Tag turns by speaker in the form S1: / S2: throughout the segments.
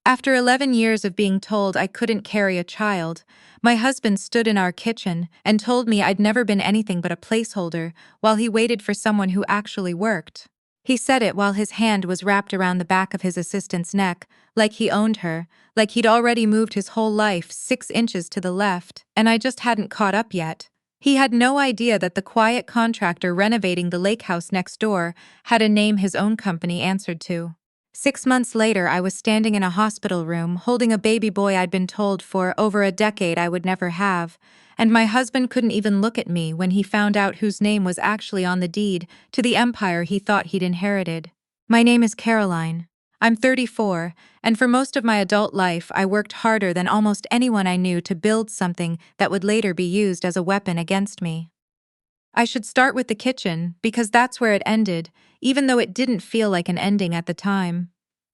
S1: After 11 years of being told I couldn't carry a child, my husband stood in our kitchen and told me I'd never been anything but a placeholder while he waited for someone who actually worked. He said it while his hand was wrapped around the back of his assistant's neck, like he owned her, like he'd already moved his whole life 6 inches to the left, and I just hadn't caught up yet. He had no idea that the quiet contractor renovating the lake house next door had a name his own company answered to. 6 months later, I was standing in a hospital room holding a baby boy I'd been told for over a decade I would never have, and my husband couldn't even look at me when he found out whose name was actually on the deed to the empire he thought he'd inherited. My name is Caroline. I'm 34, and for most of my adult life I worked harder than almost anyone I knew to build something that would later be used as a weapon against me. I should start with the kitchen, because that's where it ended, even though it didn't feel like an ending at the time.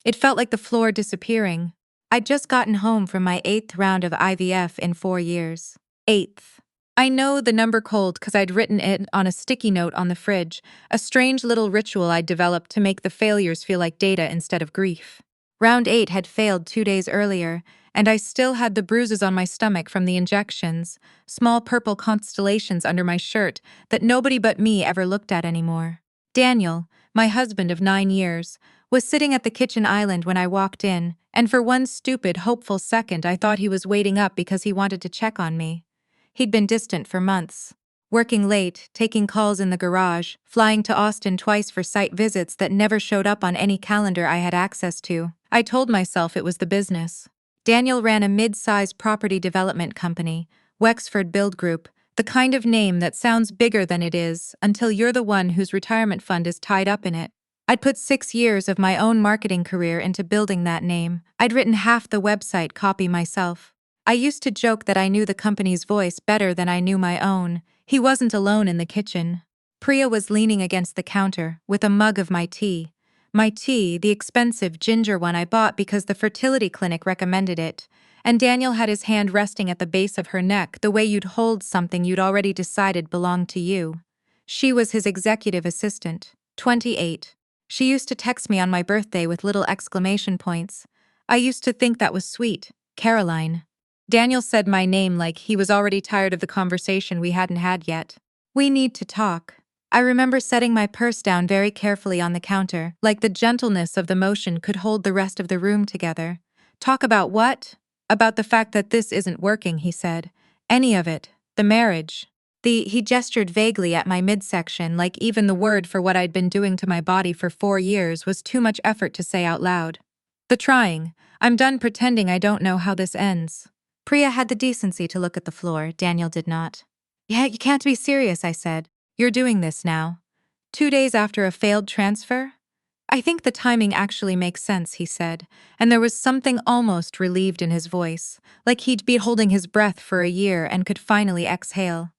S1: It felt like the floor disappearing. I'd just gotten home from my 8th round of IVF in 4 years. 8th. I know the number cold because I'd written it on a sticky note on the fridge, a strange little ritual I'd developed to make the failures feel like data instead of grief. Round 8 had failed 2 days earlier, and I still had the bruises on my stomach from the injections, small purple constellations under my shirt that nobody but me ever looked at anymore. Daniel, my husband of 9 years, was sitting at the kitchen island when I walked in, and for one stupid, hopeful second I thought he was waiting up because he wanted to check on me. He'd been distant for months, working late, taking calls in the garage, flying to Austin twice for site visits that never showed up on any calendar I had access to. I told myself it was the business. Daniel ran a mid-sized property development company, Wexford Build Group, the kind of name that sounds bigger than it is until you're the one whose retirement fund is tied up in it. I'd put 6 years of my own marketing career into building that name. I'd written half the website copy myself. I used to joke that I knew the company's voice better than I knew my own. He wasn't alone in the kitchen. Priya was leaning against the counter with a mug of my tea. My tea, the expensive ginger one I bought because the fertility clinic recommended it, and Daniel had his hand resting at the base of her neck the way you'd hold something you'd already decided belonged to you. She was his executive assistant, 28. She used to text me on my birthday with little exclamation points. I used to think that was sweet, Caroline. Daniel said my name like he was already tired of the conversation we hadn't had yet. We need to talk. I remember setting my purse down very carefully on the counter, like the gentleness of the motion could hold the rest of the room together. Talk about what? About the fact that this isn't working, he said. Any of it. The marriage. He gestured vaguely at my midsection, like even the word for what I'd been doing to my body for 4 years was too much effort to say out loud. The trying. I'm done pretending I don't know how this ends. Priya had the decency to look at the floor. Daniel did not. Yeah, you can't be serious, I said. You're doing this now. 2 days after a failed transfer? I think the timing actually makes sense, he said, and there was something almost relieved in his voice, like he'd been holding his breath for a year and could finally exhale.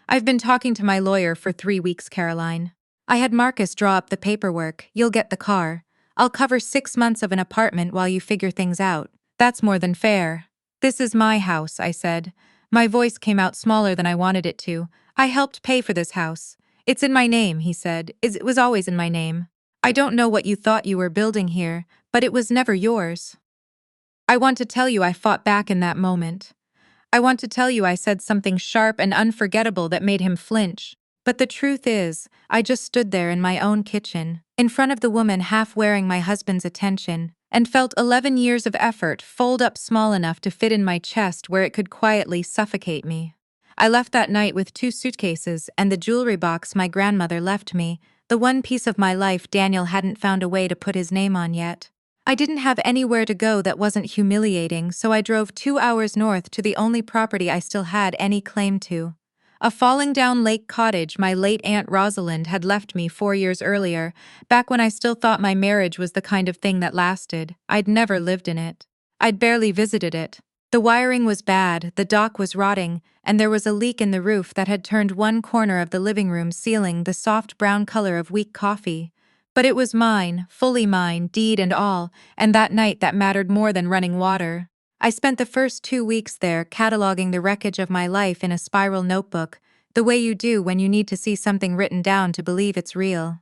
S1: I've been talking to my lawyer for 3 weeks, Caroline. I had Marcus draw up the paperwork. You'll get the car. I'll cover 6 months of an apartment while you figure things out. That's more than fair. This is my house, I said. My voice came out smaller than I wanted it to. I helped pay for this house. It's in my name, he said. It was always in my name. I don't know what you thought you were building here, but it was never yours. I want to tell you I fought back in that moment. I want to tell you I said something sharp and unforgettable that made him flinch. But the truth is, I just stood there in my own kitchen, in front of the woman half wearing my husband's attention, and felt 11 years of effort fold up small enough to fit in my chest where it could quietly suffocate me. I left that night with 2 suitcases and the jewelry box my grandmother left me, the one piece of my life Daniel hadn't found a way to put his name on yet. I didn't have anywhere to go that wasn't humiliating, so I drove 2 hours north to the only property I still had any claim to. A falling-down lake cottage my late Aunt Rosalind had left me 4 years earlier, back when I still thought my marriage was the kind of thing that lasted. I'd never lived in it. I'd barely visited it. The wiring was bad, the dock was rotting, and there was a leak in the roof that had turned one corner of the living room ceiling the soft brown color of weak coffee. But it was mine, fully mine, deed and all, and that night that mattered more than running water. I spent the first 2 weeks there cataloging the wreckage of my life in a spiral notebook, the way you do when you need to see something written down to believe it's real.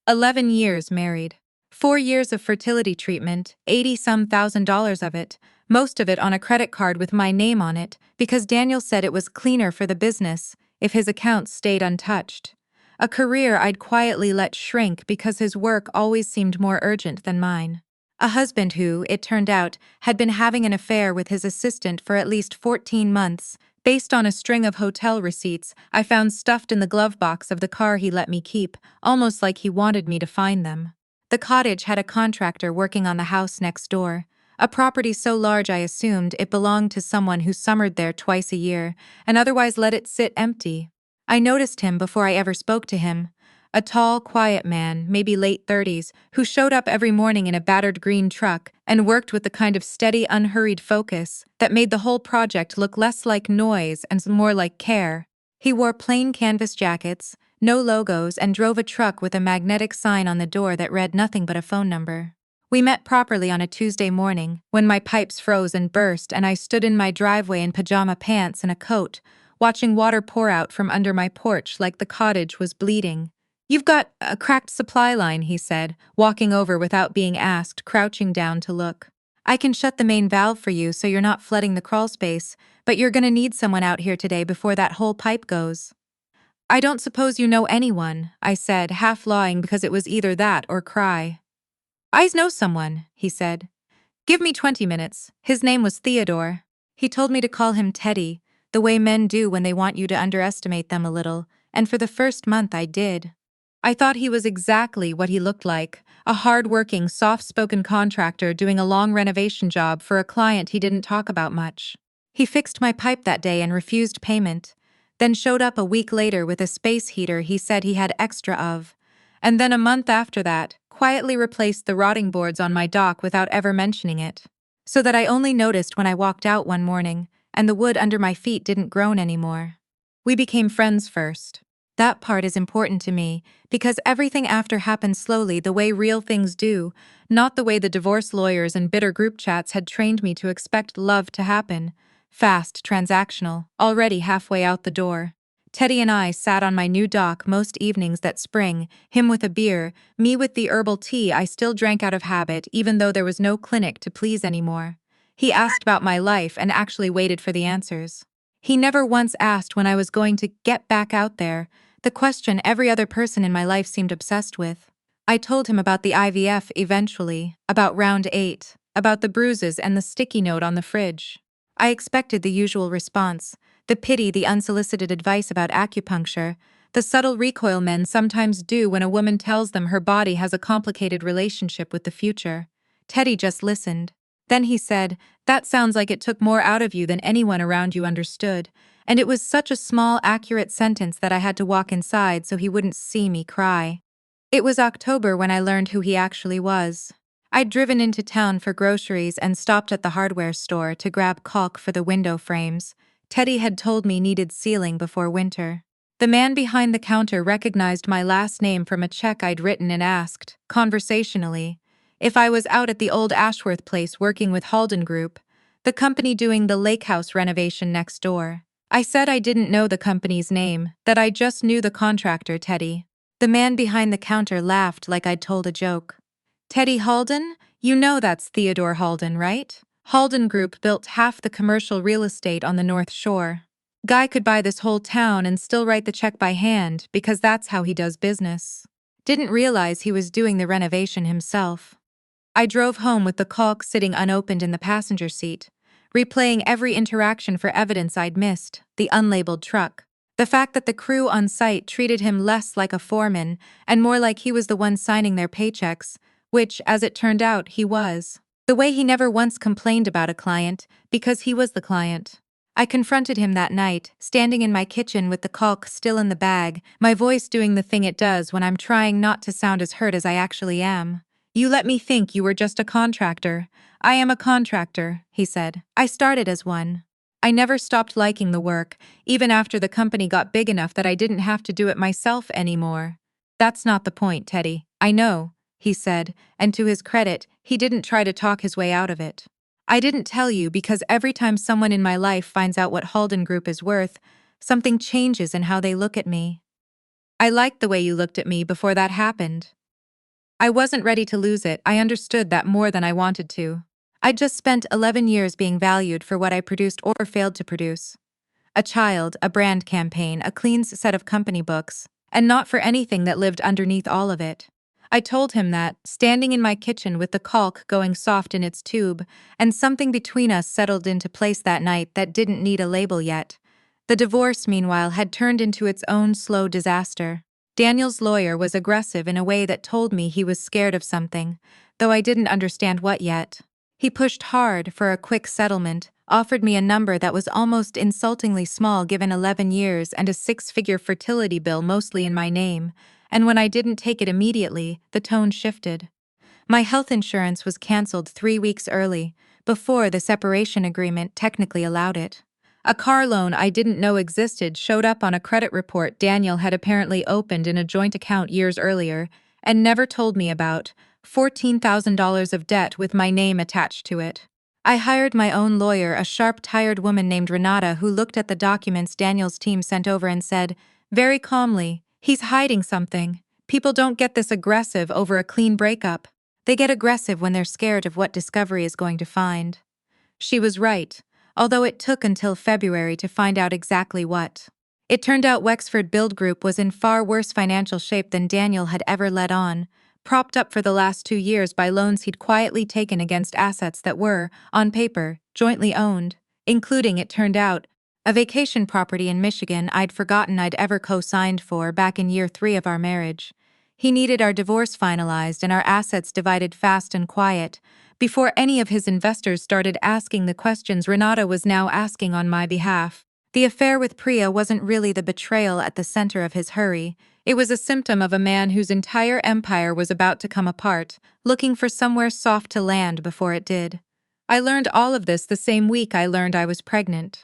S1: 11 years married. 4 years of fertility treatment, 80-some thousand dollars of it, most of it on a credit card with my name on it, because Daniel said it was cleaner for the business if his accounts stayed untouched. A career I'd quietly let shrink because his work always seemed more urgent than mine. A husband who, it turned out, had been having an affair with his assistant for at least 14 months, based on a string of hotel receipts I found stuffed in the glove box of the car he let me keep, almost like he wanted me to find them. The cottage had a contractor working on the house next door, a property so large I assumed it belonged to someone who summered there twice a year and otherwise let it sit empty. I noticed him before I ever spoke to him. A tall, quiet man, maybe late 30s, who showed up every morning in a battered green truck and worked with the kind of steady, unhurried focus that made the whole project look less like noise and more like care. He wore plain canvas jackets, no logos, and drove a truck with a magnetic sign on the door that read nothing but a phone number. We met properly on a Tuesday morning, when my pipes froze and burst and I stood in my driveway in pajama pants and a coat, watching water pour out from under my porch like the cottage was bleeding. "You've got a cracked supply line," he said, walking over without being asked, crouching down to look. "I can shut the main valve for you so you're not flooding the crawl space, but you're gonna need someone out here today before that whole pipe goes." "I don't suppose you know anyone," I said, half lying because it was either that or cry. "I know someone," he said. "Give me 20 minutes. His name was Theodore. He told me to call him Teddy, the way men do when they want you to underestimate them a little, and for the first month I did. I thought he was exactly what he looked like, a hard-working, soft-spoken contractor doing a long renovation job for a client he didn't talk about much. He fixed my pipe that day and refused payment, then showed up a week later with a space heater he said he had extra of, and then a month after that, quietly replaced the rotting boards on my dock without ever mentioning it, so that I only noticed when I walked out one morning, and the wood under my feet didn't groan anymore. We became friends first. That part is important to me, because everything after happened slowly the way real things do, not the way the divorce lawyers and bitter group chats had trained me to expect love to happen. Fast, transactional, already halfway out the door. Teddy and I sat on my new dock most evenings that spring, him with a beer, me with the herbal tea I still drank out of habit even though there was no clinic to please anymore. He asked about my life and actually waited for the answers. He never once asked when I was going to get back out there, the question every other person in my life seemed obsessed with. I told him about the IVF eventually, about round 8, about the bruises and the sticky note on the fridge. I expected the usual response, the pity, the unsolicited advice about acupuncture, the subtle recoil men sometimes do when a woman tells them her body has a complicated relationship with the future. Teddy just listened. Then he said, "That sounds like it took more out of you than anyone around you understood," and it was such a small, accurate sentence that I had to walk inside so he wouldn't see me cry. It was October when I learned who he actually was. I'd driven into town for groceries and stopped at the hardware store to grab caulk for the window frames. Teddy had told me needed sealing before winter. The man behind the counter recognized my last name from a check I'd written and asked, conversationally, if I was out at the old Ashworth place working with Halden Group, the company doing the lake house renovation next door. I said I didn't know the company's name, that I just knew the contractor, Teddy. The man behind the counter laughed like I'd told a joke. "Teddy Halden? You know that's Theodore Halden, right? Halden Group built half the commercial real estate on the North Shore. Guy could buy this whole town and still write the check by hand because that's how he does business. Didn't realize he was doing the renovation himself." I drove home with the caulk sitting unopened in the passenger seat, replaying every interaction for evidence I'd missed, the unlabeled truck. The fact that the crew on site treated him less like a foreman and more like he was the one signing their paychecks, which, as it turned out, he was. The way he never once complained about a client, because he was the client. I confronted him that night, standing in my kitchen with the caulk still in the bag, my voice doing the thing it does when I'm trying not to sound as hurt as I actually am. "You let me think you were just a contractor. I am a contractor," he said. "I started as one. I never stopped liking the work, even after the company got big enough that I didn't have to do it myself anymore." "That's not the point, Teddy. I know," he said, and to his credit, he didn't try to talk his way out of it. "I didn't tell you because every time someone in my life finds out what Halden Group is worth, something changes in how they look at me. I liked the way you looked at me before that happened." I wasn't ready to lose it. I understood that more than I wanted to. I'd just spent 11 years being valued for what I produced or failed to produce. A child, a brand campaign, a clean set of company books, and not for anything that lived underneath all of it. I told him that, standing in my kitchen with the caulk going soft in its tube, and something between us settled into place that night that didn't need a label yet. The divorce, meanwhile, had turned into its own slow disaster. Daniel's lawyer was aggressive in a way that told me he was scared of something, though I didn't understand what yet. He pushed hard for a quick settlement, offered me a number that was almost insultingly small given 11 years and a six-figure fertility bill mostly in my name, and when I didn't take it immediately, the tone shifted. My health insurance was canceled 3 weeks early, before the separation agreement technically allowed it. A car loan I didn't know existed showed up on a credit report Daniel had apparently opened in a joint account years earlier and never told me about, $14,000 of debt with my name attached to it. I hired my own lawyer, a sharp-tired woman named Renata, who looked at the documents Daniel's team sent over and said, very calmly, "He's hiding something. People don't get this aggressive over a clean breakup. They get aggressive when they're scared of what Discovery is going to find." She was right, although it took until February to find out exactly what. It turned out Wexford Build Group was in far worse financial shape than Daniel had ever let on, propped up for the last 2 years by loans he'd quietly taken against assets that were, on paper, jointly owned, including, it turned out, a vacation property in Michigan I'd forgotten I'd ever co-signed for back in year 3 of our marriage. He needed our divorce finalized and our assets divided fast and quiet, before any of his investors started asking the questions Renata was now asking on my behalf. The affair with Priya wasn't really the betrayal at the center of his hurry. It was a symptom of a man whose entire empire was about to come apart, looking for somewhere soft to land before it did. I learned all of this the same week I learned I was pregnant.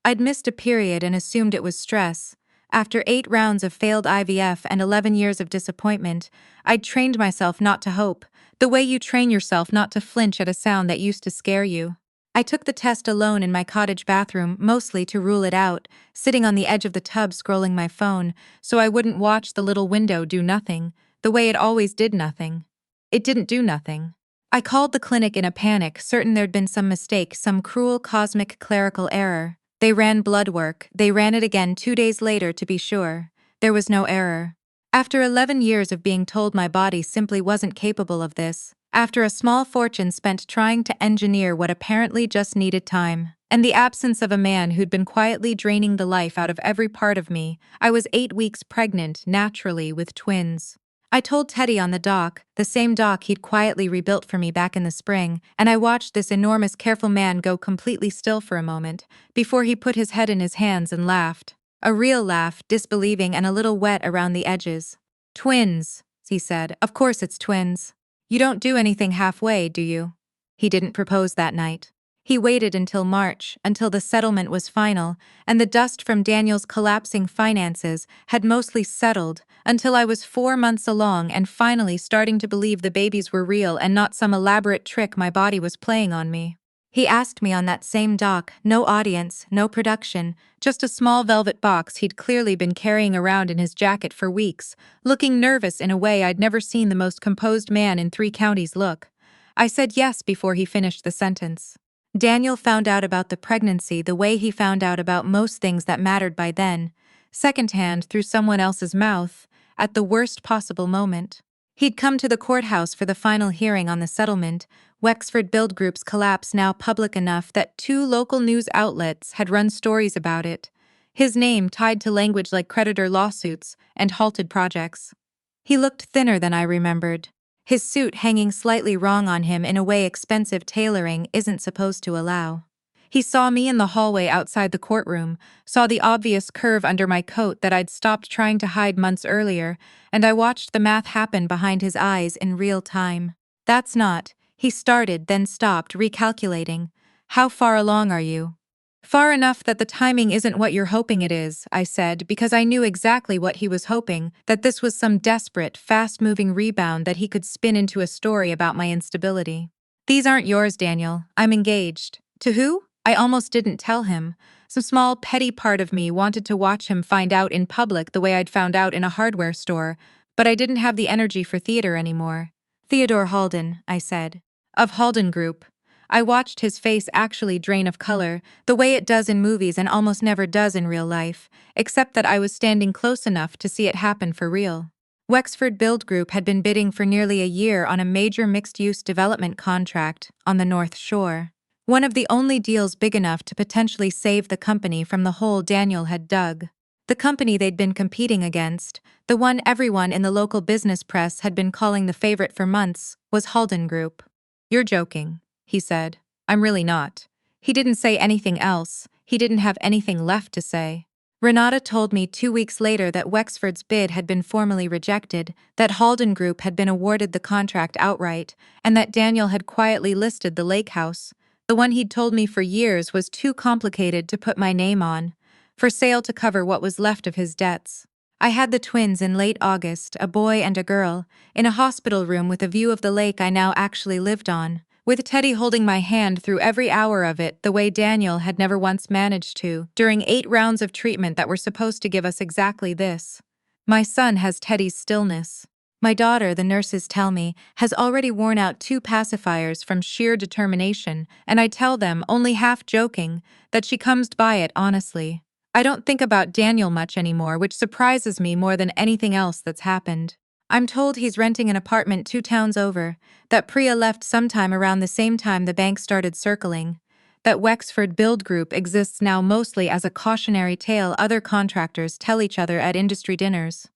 S1: I'd missed a period and assumed it was stress. After 8 rounds of failed IVF and 11 years of disappointment, I'd trained myself not to hope, the way you train yourself not to flinch at a sound that used to scare you. I took the test alone in my cottage bathroom, mostly to rule it out, sitting on the edge of the tub scrolling my phone, so I wouldn't watch the little window do nothing, the way it always did nothing. It didn't do nothing. I called the clinic in a panic, certain there'd been some mistake, some cruel cosmic clerical error. They ran blood work. They ran it again 2 days later to be sure. There was no error. After 11 years of being told my body simply wasn't capable of this, after a small fortune spent trying to engineer what apparently just needed time, and the absence of a man who'd been quietly draining the life out of every part of me, I was 8 weeks pregnant, naturally, with twins. I told Teddy on the dock, the same dock he'd quietly rebuilt for me back in the spring, and I watched this enormous, careful man go completely still for a moment, before he put his head in his hands and laughed. A real laugh, disbelieving and a little wet around the edges. "Twins," he said. "Of course it's twins. You don't do anything halfway, do you?" He didn't propose that night. He waited until March, until the settlement was final, and the dust from Daniel's collapsing finances had mostly settled, until I was 4 months along and finally starting to believe the babies were real and not some elaborate trick my body was playing on me. He asked me on that same dock, no audience, no production, just a small velvet box he'd clearly been carrying around in his jacket for weeks, looking nervous in a way I'd never seen the most composed man in 3 counties look. I said yes before he finished the sentence. Daniel found out about the pregnancy the way he found out about most things that mattered by then, secondhand through someone else's mouth, at the worst possible moment. He'd come to the courthouse for the final hearing on the settlement, Wexford Build Group's collapse now public enough that 2 local news outlets had run stories about it, his name tied to language like creditor lawsuits and halted projects. He looked thinner than I remembered, his suit hanging slightly wrong on him in a way expensive tailoring isn't supposed to allow. He saw me in the hallway outside the courtroom, saw the obvious curve under my coat that I'd stopped trying to hide months earlier, and I watched the math happen behind his eyes in real time. "That's not," he started, then stopped, recalculating. "How far along are you?" "Far enough that the timing isn't what you're hoping it is," I said, because I knew exactly what he was hoping, that this was some desperate, fast-moving rebound that he could spin into a story about my instability. "These aren't yours, Daniel. I'm engaged." "To who?" I almost didn't tell him. Some small, petty part of me wanted to watch him find out in public the way I'd found out in a hardware store, but I didn't have the energy for theater anymore. Theodore Halden, I said. Of Halden Group. I watched his face actually drain of color, the way it does in movies and almost never does in real life, except that I was standing close enough to see it happen for real. Wexford Build Group had been bidding for nearly a year on a major mixed-use development contract on the North Shore. One of the only deals big enough to potentially save the company from the hole Daniel had dug. The company they'd been competing against, the one everyone in the local business press had been calling the favorite for months, was Halden Group. "You're joking," he said. "I'm really not." He didn't say anything else. He didn't have anything left to say. Renata told me 2 weeks later that Wexford's bid had been formally rejected, that Halden Group had been awarded the contract outright, and that Daniel had quietly listed the lake house, the one he'd told me for years was too complicated to put my name on, for sale to cover what was left of his debts. I had the twins in late August, a boy and a girl, in a hospital room with a view of the lake I now actually lived on, with Teddy holding my hand through every hour of it the way Daniel had never once managed to, during 8 rounds of treatment that were supposed to give us exactly this. My son has Teddy's stillness. My daughter, the nurses tell me, has already worn out 2 pacifiers from sheer determination, and I tell them, only half joking, that she comes by it honestly. I don't think about Daniel much anymore, which surprises me more than anything else that's happened. I'm told he's renting an apartment 2 towns over, that Priya left sometime around the same time the bank started circling, that Wexford Build Group exists now mostly as a cautionary tale other contractors tell each other at industry dinners.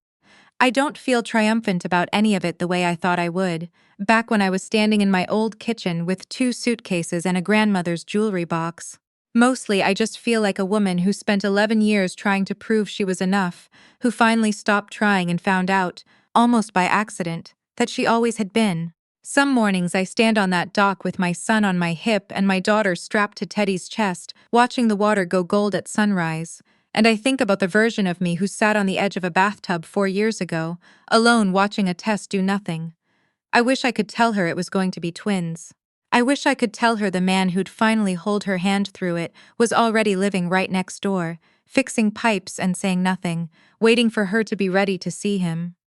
S1: I don't feel triumphant about any of it the way I thought I would, back when I was standing in my old kitchen with 2 suitcases and a grandmother's jewelry box. Mostly I just feel like a woman who spent 11 years trying to prove she was enough, who finally stopped trying and found out, almost by accident, that she always had been. Some mornings I stand on that dock with my son on my hip and my daughter strapped to Teddy's chest, watching the water go gold at sunrise, and I think about the version of me who sat on the edge of a bathtub 4 years ago, alone watching a test do nothing. I wish I could tell her it was going to be twins. I wish I could tell her the man who'd finally hold her hand through it was already living right next door, fixing pipes and saying nothing, waiting for her to be ready to see him.